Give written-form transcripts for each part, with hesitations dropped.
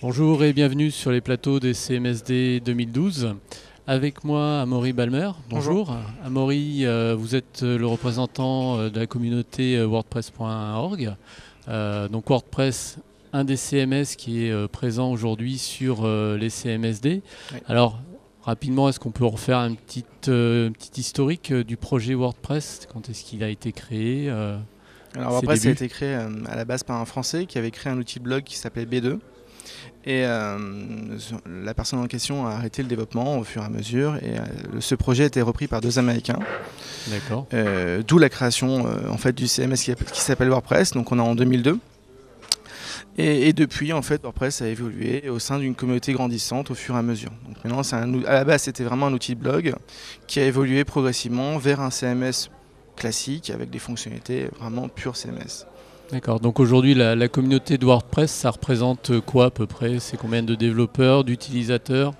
Bonjour et bienvenue sur les plateaux des CMSD 2012. Avec moi, Amaury Balmer. Bonjour. Amaury, vous êtes le représentant de la communauté wordpress.org. Donc WordPress, un des CMS qui est présent aujourd'hui sur les CMSD. Oui. Alors, rapidement, est-ce qu'on peut refaire un petit historique du projet WordPress? Quand est-ce qu'il a été créé Alors WordPress a été créé à la base par un Français qui avait créé un outil de blog qui s'appelait B2. Et la personne en question a arrêté le développement au fur et à mesure. Et ce projet a été repris par deux Américains. D'accord. D'où la création en fait, du CMS qui s'appelle WordPress. Donc on est en 2002. Et depuis, en fait, WordPress a évolué au sein d'une communauté grandissante au fur et à mesure. Donc maintenant, à la base, c'était vraiment un outil de blog qui a évolué progressivement vers un CMS classique avec des fonctionnalités vraiment pure CMS. D'accord, donc aujourd'hui la communauté de WordPress, ça représente quoi à peu près? C'est combien de développeurs, d'utilisateurs?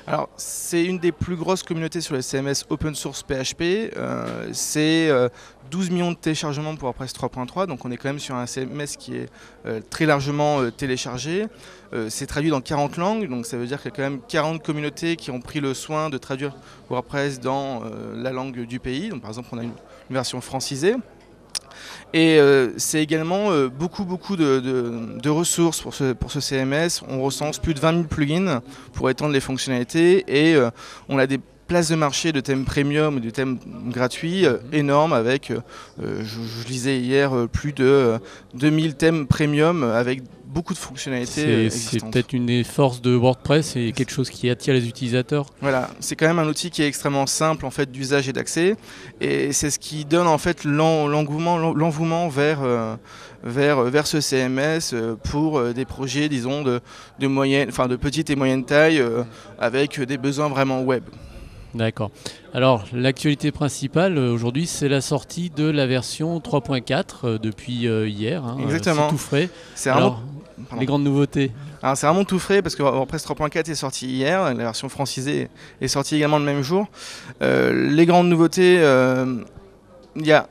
Alors, c'est une des plus grosses communautés sur les CMS open source PHP. C'est 12 millions de téléchargements pour WordPress 3.3, donc on est quand même sur un CMS qui est très largement téléchargé. C'est traduit dans 40 langues, donc ça veut dire qu'il y a quand même 40 communautés qui ont pris le soin de traduire WordPress dans la langue du pays. Donc, par exemple, on a une version francisée. Et c'est également beaucoup de ressources pour ce CMS. On recense plus de 20 000 plugins pour étendre les fonctionnalités et on a des places de marché de thèmes premium ou de thèmes gratuits énormes avec, je lisais hier, plus de 2000 thèmes premium avec beaucoup de fonctionnalités C'est existantes. peut-être une des forces de WordPress et quelque chose qui attire les utilisateurs. Voilà, c'est quand même un outil qui est extrêmement simple en fait d'usage et d'accès, et c'est ce qui donne en fait l'envouement vers ce CMS pour des projets, disons, de petite et moyenne taille avec des besoins vraiment web. D'accord. Alors l'actualité principale aujourd'hui, c'est la sortie de la version 3.4 depuis hier. Exactement. C'est tout frais. C'est Alors, vraiment... les grandes nouveautés? Alors c'est vraiment tout frais parce que WordPress 3.4 est sorti hier, la version francisée est sortie également le même jour. Les grandes nouveautés, il y a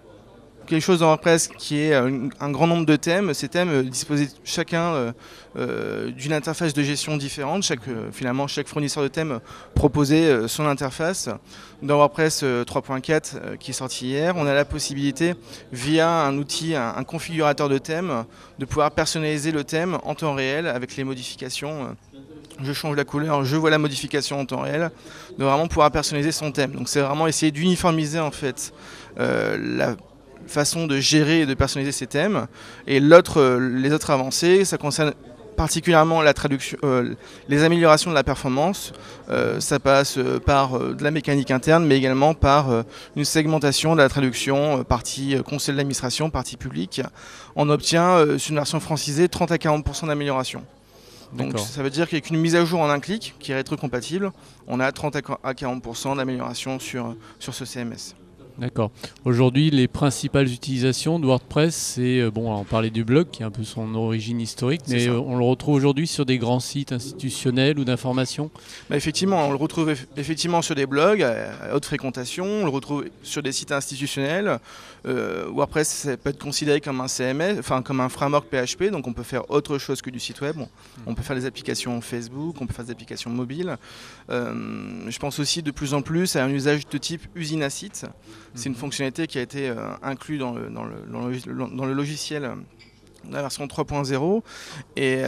quelque chose dans WordPress qui est un grand nombre de thèmes. Ces thèmes disposent chacun d'une interface de gestion différente. Finalement, chaque fournisseur de thèmes proposait son interface. Dans WordPress 3.4 qui est sorti hier, on a la possibilité, via un outil, un configurateur de thème, de pouvoir personnaliser le thème en temps réel avec les modifications. Je change la couleur, je vois la modification en temps réel, de vraiment pouvoir personnaliser son thème. Donc c'est vraiment essayer d'uniformiser en fait la façon de gérer et de personnaliser ces thèmes. Et les autres avancées, ça concerne particulièrement la traduction, les améliorations de la performance. Ça passe par de la mécanique interne, mais également par une segmentation de la traduction, partie conseil d'administration, partie publique. On obtient, sur une version francisée, 30 à 40% d'amélioration. Donc ça veut dire qu'avec une mise à jour en un clic, qui est rétrocompatible, on a 30 à 40% d'amélioration sur ce CMS. D'accord. Aujourd'hui, les principales utilisations de WordPress, c'est, on parlait du blog qui est un peu son origine historique, mais on le retrouve aujourd'hui sur des grands sites institutionnels ou d'information? Effectivement, on le retrouve effectivement sur des blogs à haute fréquentation, on le retrouve sur des sites institutionnels. WordPress, ça peut être considéré comme un CMS, enfin comme un framework PHP, donc on peut faire autre chose que du site web. On peut faire des applications Facebook, on peut faire des applications mobiles. Je pense aussi de plus en plus à un usage de type usine à site. C'est une fonctionnalité qui a été inclue dans le logiciel de la version 3.0 et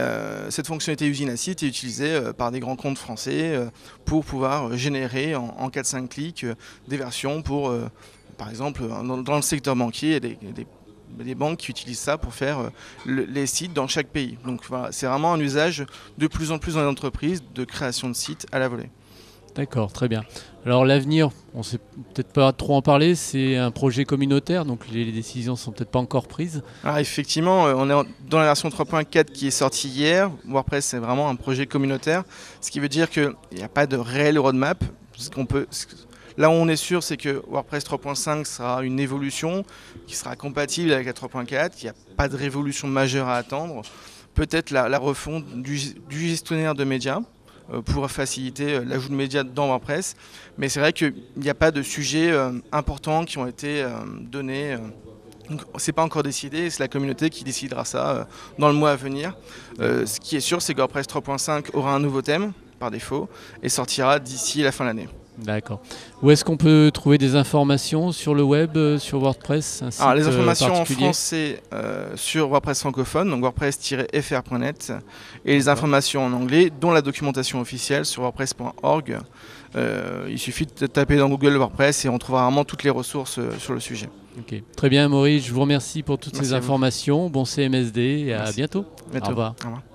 cette fonctionnalité usine à site est utilisée par des grands comptes français pour pouvoir générer en 4-5 clics des versions pour, par exemple, dans le secteur banquier, il y a des banques qui utilisent ça pour faire les sites dans chaque pays. Donc voilà, c'est vraiment un usage de plus en plus dans les entreprises de création de sites à la volée. D'accord, très bien. Alors l'avenir, on ne sait peut-être pas trop en parler, c'est un projet communautaire, donc les décisions ne sont peut-être pas encore prises. Alors effectivement, on est dans la version 3.4 qui est sortie hier. WordPress, c'est vraiment un projet communautaire, ce qui veut dire qu'il n'y a pas de réel roadmap. Là où on est sûr, c'est que WordPress 3.5 sera une évolution qui sera compatible avec la 3.4, qu'il n'y a pas de révolution majeure à attendre. Peut-être la refonte du gestionnaire de médias, pour faciliter l'ajout de médias dans WordPress. Mais c'est vrai qu'il n'y a pas de sujets importants qui ont été donnés Donc, c'est pas encore décidé, c'est la communauté qui décidera ça dans le mois à venir. Ce qui est sûr, c'est que WordPress 3.5 aura un nouveau thème, par défaut, et sortira d'ici la fin de l'année. D'accord. Où est-ce qu'on peut trouver des informations sur le web, sur WordPress, un site Alors, les informations en particulier? français sur WordPress francophone, donc wordpress-fr.net, et les informations en anglais, dont la documentation officielle sur wordpress.org. Il suffit de taper dans Google WordPress et on trouvera vraiment toutes les ressources sur le sujet. Ok. Très bien, Amaury, je vous remercie pour toutes Merci ces à vous. informations. Bon CMSD et à Merci. bientôt. Bientôt. Au revoir. Au revoir.